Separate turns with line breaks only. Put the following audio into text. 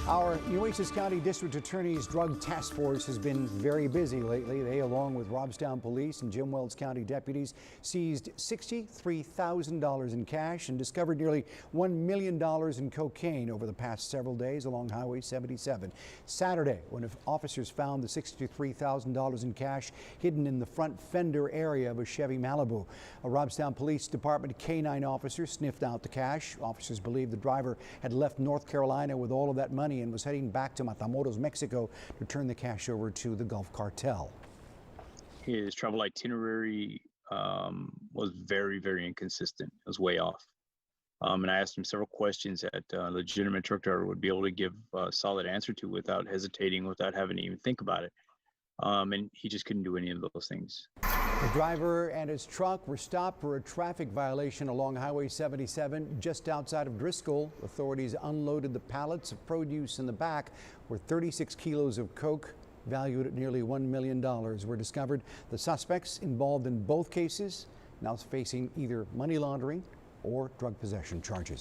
Our Nueces County District Attorney's Drug Task Force has been very busy lately. They, along with Robstown Police and Jim Wells County deputies, seized $63,000 in cash and discovered nearly $1 million in cocaine over the past several days along Highway 77. Saturday, when officers found the $63,000 in cash hidden in the front fender area of a Chevy Malibu. A Robstown Police Department K-9 officer sniffed out the cash. Officers believe the driver had left North Carolina with all of that money and was heading back to Matamoros, Mexico to turn the cash over to the Gulf Cartel.
His travel itinerary was very, very inconsistent. It was way off. And I asked him several questions that a legitimate truck driver would be able to give a solid answer to without hesitating, without having to even think about it. And he just couldn't do any of those things.
The driver and his truck were stopped for a traffic violation along Highway 77 just outside of Driscoll. Authorities unloaded the pallets of produce in the back where 36 kilos of coke valued at nearly $1 million were discovered. The suspects involved in both cases now facing either money laundering or drug possession charges.